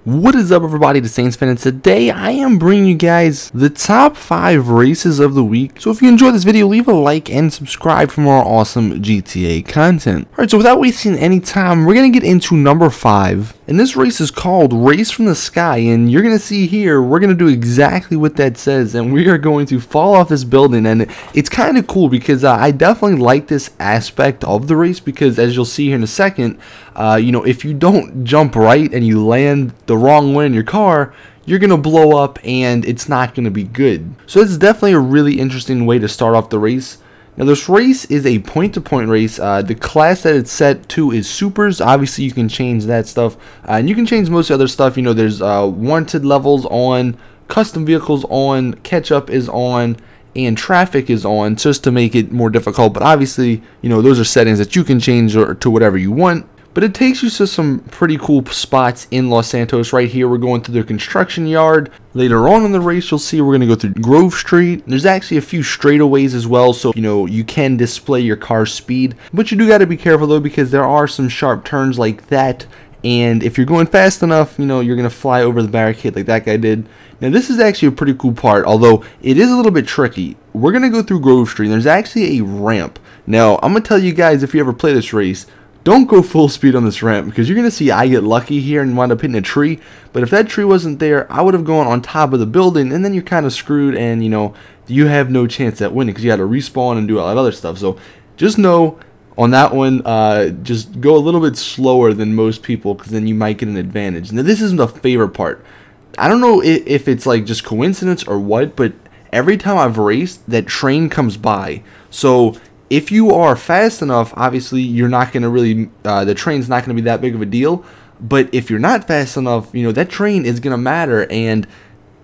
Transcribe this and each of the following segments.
What is up, everybody? The Saints fan, and today I am bringing you guys the top 5 races of the week. So if you enjoyed this video, leave a like and subscribe for more awesome GTA content. Alright, so without wasting any time, we're going to get into number 5. And this race is called Race from the Sky, and you're going to see here, we're going to do exactly what that says, and we are going to fall off this building. And it's kind of cool because I definitely like this aspect of the race, because as you'll see here in a second, you know, if you don't jump right and you land the wrong way in your car, you're gonna blow up and it's not gonna be good. So it's definitely a really interesting way to start off the race. Now this race is a point-to-point race. The class that it's set to is supers. Obviously you can change that stuff, and you can change most other stuff. You know, there's wanted levels on, custom vehicles on, catch-up is on, and traffic is on, just to make it more difficult. But obviously, you know, those are settings that you can change to whatever you want. But it takes you to some pretty cool spots in Los Santos. Right here, we're going through the construction yard. Later on in the race, you'll see we're going to go through Grove Street. There's actually a few straightaways as well, so you know you can display your car's speed. But you do got to be careful though, because there are some sharp turns like that. And if you're going fast enough, you know, you're going to fly over the barricade like that guy did. Now this is actually a pretty cool part, although it is a little bit tricky. We're going to go through Grove Street, and there's actually a ramp. Now, I'm going to tell you guys, if you ever play this race, don't go full speed on this ramp, because you're going to see I get lucky here and wind up hitting a tree. But if that tree wasn't there, I would have gone on top of the building, and then you're kind of screwed, and you know, you have no chance at winning because you got to respawn and do all that other stuff. So just know on that one, just go a little bit slower than most people, because then you might get an advantage. Now this isn't the favorite part. I don't know if it's like just coincidence or what, but every time I've raced, that train comes by. So if you are fast enough, obviously you're not going to really, the train's not going to be that big of a deal. But if you're not fast enough, you know, that train is going to matter. And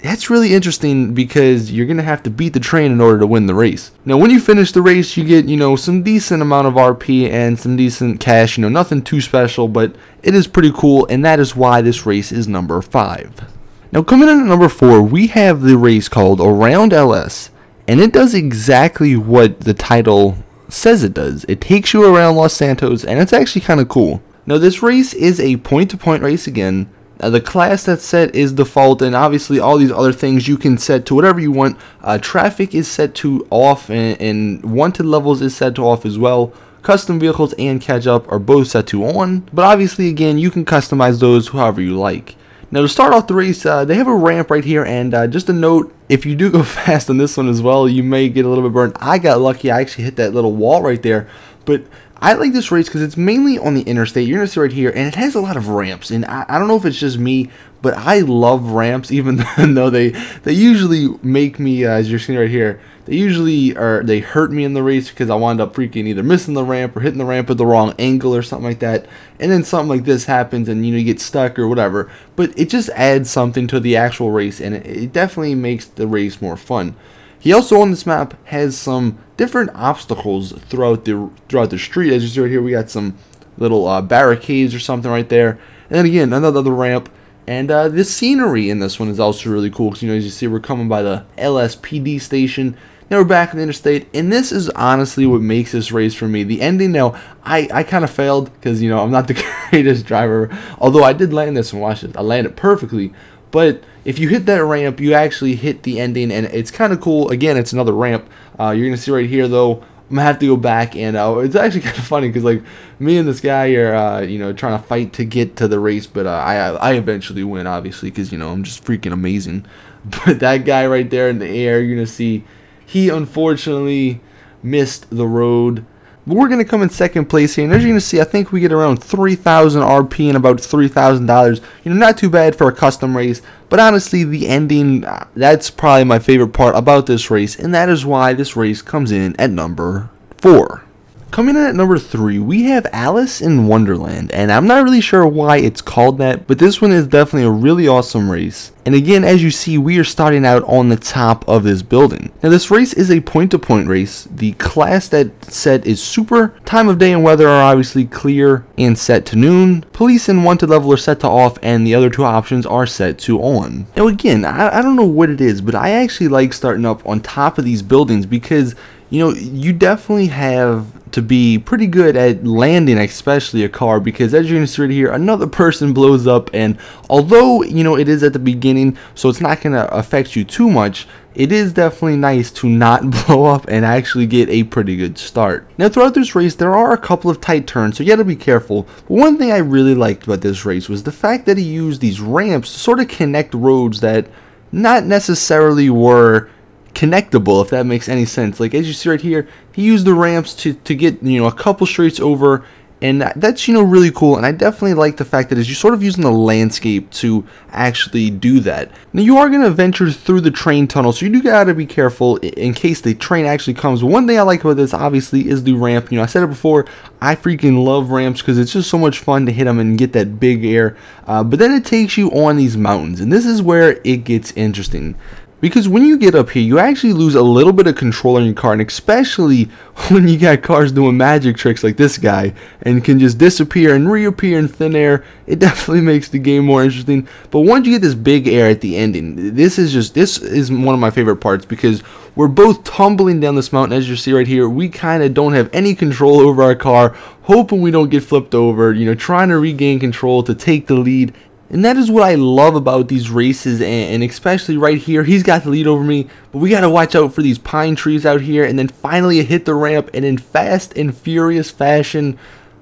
that's really interesting, because you're going to have to beat the train in order to win the race. Now, when you finish the race, you get, you know, some decent amount of RP and some decent cash. You know, nothing too special, but it is pretty cool. And that is why this race is number 5. Now, coming in at number 4, we have the race called Around LS. And it does exactly what the title says it does. It takes you around Los Santos, and it's actually kind of cool. Now this race is a point-to-point race again. The class that's set is default, and obviously all these other things you can set to whatever you want. Traffic is set to off, and wanted levels is set to off as well. Custom vehicles and catch-up are both set to on, but obviously again you can customize those however you like. Now to start off the race, they have a ramp right here, and just a note, if you do go fast on this one as well, you may get a little bit burned. I got lucky, I actually hit that little wall right there, but I like this race because it's mainly on the interstate. You're going to see right here, and it has a lot of ramps, and I don't know if it's just me, but I love ramps, even though they usually make me, as you're seeing right here, they hurt me in the race, because I wound up freaking either missing the ramp or hitting the ramp at the wrong angle or something like that, and then something like this happens and you know you get stuck or whatever. But it just adds something to the actual race, and it definitely makes the race more fun. He also on this map has some different obstacles throughout the street. As you see right here, we got some little barricades or something right there, and then again another ramp. And the scenery in this one is also really cool, because you know, as you see, we're coming by the LSPD station. Now we're back on the interstate, and this is honestly what makes this race for me. The ending, now, I kind of failed, because, you know, I'm not the greatest driver, although I did land this one. Watch it. I landed perfectly. But if you hit that ramp, you actually hit the ending, and it's kind of cool. Again, it's another ramp. You're going to see right here, though, I'm going to have to go back, and it's actually kind of funny, because, like, me and this guy are, you know, trying to fight to get to the race, but I eventually win, obviously, because, you know, I'm just freaking amazing. But that guy right there in the air, you're going to see, he unfortunately missed the road. But we're going to come in second place here, and as you're going to see, I think we get around 3,000 RP and about $3,000. You know, not too bad for a custom race, but honestly, the ending, that's probably my favorite part about this race, and that is why this race comes in at number 4. Coming in at number 3, we have Alice in Wonderland, and I'm not really sure why it's called that, but this one is definitely a really awesome race. And again, as you see, we are starting out on the top of this building. Now this race is a point-to-point race. The class that's set is super. Time of day and weather are obviously clear and set to noon. Police and wanted level are set to off, and the other two options are set to on. Now again, I don't know what it is, but I actually like starting up on top of these buildings, because you know, you definitely have to be pretty good at landing, especially a car, because as you're gonna see right here, another person blows up, and although, you know, it is at the beginning, so it's not gonna affect you too much, it is definitely nice to not blow up and actually get a pretty good start. Now throughout this race, there are a couple of tight turns, so you gotta be careful. But one thing I really liked about this race was the fact that he used these ramps to sort of connect roads that not necessarily were connectable, if that makes any sense. Like as you see right here, he used the ramps to get, you know, a couple streets over, and that's, you know, really cool. And I definitely like the fact that as you're sort of using the landscape to actually do that. Now you are going to venture through the train tunnel, so you do got to be careful in case the train actually comes. One thing I like about this obviously is the ramp. You know, I said it before, I freaking love ramps because it's just so much fun to hit them and get that big air, but then it takes you on these mountains, and this is where it gets interesting. Because when you get up here, you actually lose a little bit of control on your car, and especially when you got cars doing magic tricks like this guy and can just disappear and reappear in thin air, it definitely makes the game more interesting. But once you get this big air at the ending, this is one of my favorite parts, because we're both tumbling down this mountain. As you see right here, we kind of don't have any control over our car, hoping we don't get flipped over, you know, trying to regain control to take the lead. And that is what I love about these races, and especially right here, he's got the lead over me, but we got to watch out for these pine trees out here. And then finally I hit the ramp, and in fast and furious fashion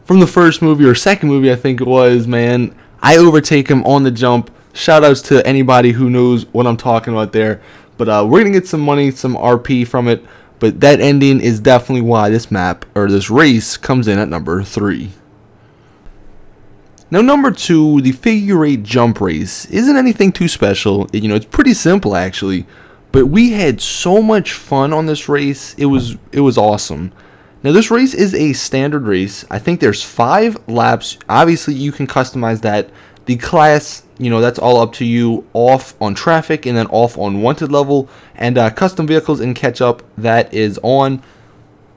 from the first movie, or second movie I think it was, man, I overtake him on the jump. Shout outs to anybody who knows what I'm talking about there. But we're going to get some money, some RP from it, but that ending is definitely why this map, or this race, comes in at number 3. Now number 2, the figure 8 jump race isn't anything too special. You know, it's pretty simple actually, but we had so much fun on this race. It was awesome. Now this race is a standard race. I think there's 5 laps. Obviously you can customize that. The class, you know, that's all up to you. Off on traffic and then off on wanted level, and custom vehicles and catch up, that is on.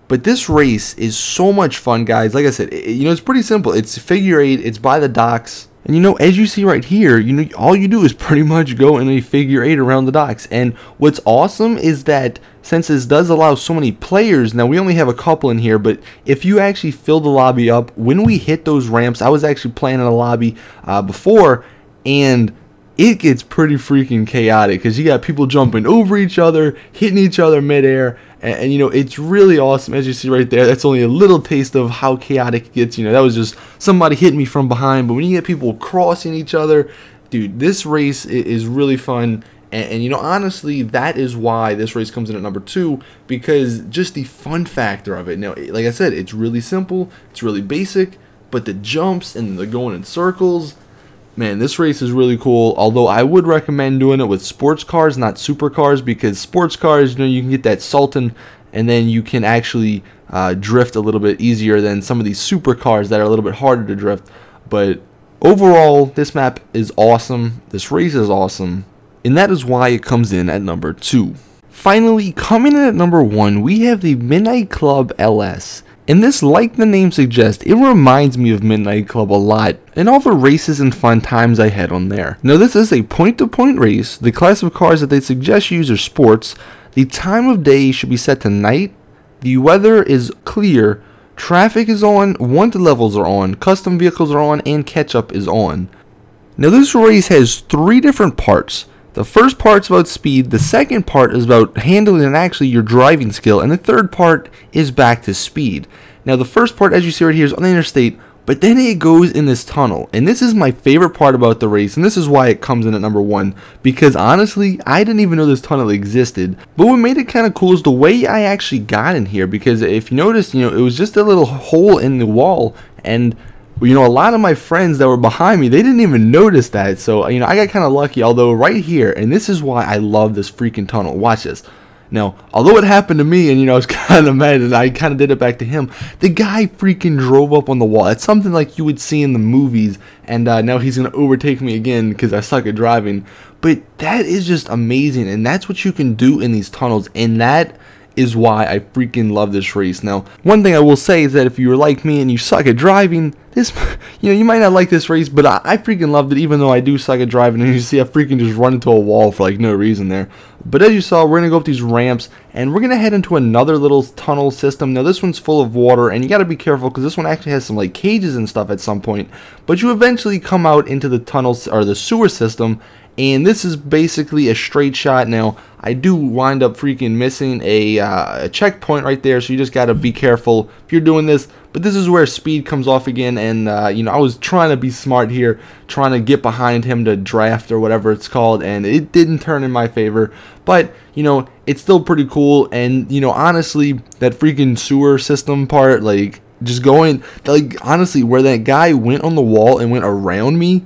But this race is so much fun, guys. Like I said, you know, it's pretty simple. It's figure 8. It's by the docks. And, you know, as you see right here, you know, all you do is pretty much go in a figure 8 around the docks. And what's awesome is that since this does allow so many players, now we only have a couple in here, but if you actually fill the lobby up, when we hit those ramps, I was actually playing in a lobby before, and it gets pretty freaking chaotic because you got people jumping over each other, hitting each other midair, and you know, it's really awesome. As you see right there, that's only a little taste of how chaotic it gets. You know, that was just somebody hitting me from behind, but when you get people crossing each other, dude, this race is really fun. And you know, honestly, that is why this race comes in at number 2, because just the fun factor of it. Now, like I said, it's really simple, it's really basic, but the jumps and the going in circles, man, this race is really cool. Although I would recommend doing it with sports cars, not supercars, because sports cars, you know, you can get that Sultan, and then you can actually drift a little bit easier than some of these supercars that are a little bit harder to drift. But overall, this map is awesome. This race is awesome, and that is why it comes in at number 2. Finally, coming in at number 1, we have the Midnight Club LS. And this, like the name suggests, it reminds me of Midnight Club a lot, and all the races and fun times I had on there. Now this is a point-to-point race. The class of cars that they suggest you use are sports. The time of day should be set to night. The weather is clear. Traffic is on. Wanted levels are on. Custom vehicles are on. And catch-up is on. Now this race has 3 different parts. The first part's about speed, the second part is about handling and actually your driving skill, and the third part is back to speed. Now the first part, as you see right here, is on the interstate, but then it goes in this tunnel, and this is my favorite part about the race, and this is why it comes in at number 1, because honestly, I didn't even know this tunnel existed. But what made it kind of cool is the way I actually got in here, because if you notice, you know, it was just a little hole in the wall, and you know, a lot of my friends that were behind me, they didn't even notice that. So, you know, I got kind of lucky. Although right here, and this is why I love this freaking tunnel. Watch this. Now, although it happened to me, and you know, I was kind of mad, and I kind of did it back to him, the guy freaking drove up on the wall. It's something like you would see in the movies, and now he's going to overtake me again because I suck at driving. But that is just amazing, and that's what you can do in these tunnels, and that is why I freaking love this race. Now, one thing I will say is that if you're like me and you suck at driving, this, you might not like this race, but I freaking loved it, even though I do suck at driving, and you see I freaking just run into a wall for like no reason there. But as you saw, we're going to go up these ramps, and we're going to head into another little tunnel system. Now this one's full of water, and you got to be careful, because this one actually has some like cages and stuff at some point. But you eventually come out into the tunnels, or the sewer system, and this is basically a straight shot. Now I do wind up freaking missing a checkpoint right there, so you just got to be careful if you're doing this. But this is where speed comes off again, and I was trying to be smart here, trying to get behind him to draft or whatever it's called, and it didn't turn in my favor. But it's still pretty cool, and honestly, that freaking sewer system part, like just going, like honestly, where that guy went on the wall and went around me,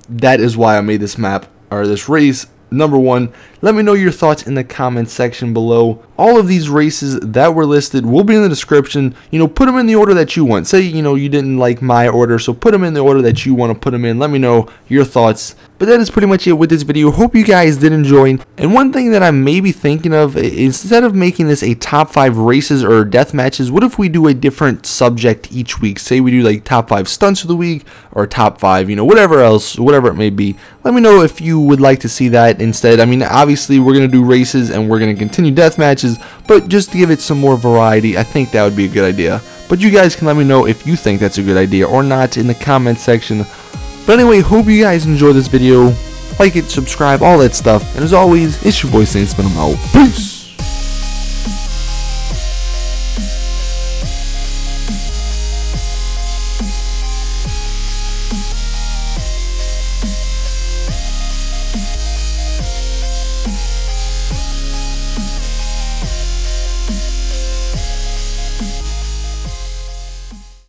that is why I made this map, or this race, number one. Let me know your thoughts in the comments section below. All of these races that were listed will be in the description. Put them in the order that you want. Say, you didn't like my order, so put them in the order that you want to put them in. Let me know your thoughts. But that is pretty much it with this video. Hope you guys did enjoy. And one thing that I may be thinking of, instead of making this a top 5 races or death matches, what if we do a different subject each week? Say we do like top 5 stunts of the week, or top 5, whatever else, whatever it may be. Let me know if you would like to see that instead. I mean, obviously we're going to do races and we're going to continue death matches, but just to give it some more variety, I think that would be a good idea. But you guys can let me know if you think that's a good idea or not in the comment section. But anyway, hope you guys enjoyed this video. Like it, subscribe, all that stuff. And as always, it's your boy Saints, but I'm out. Peace!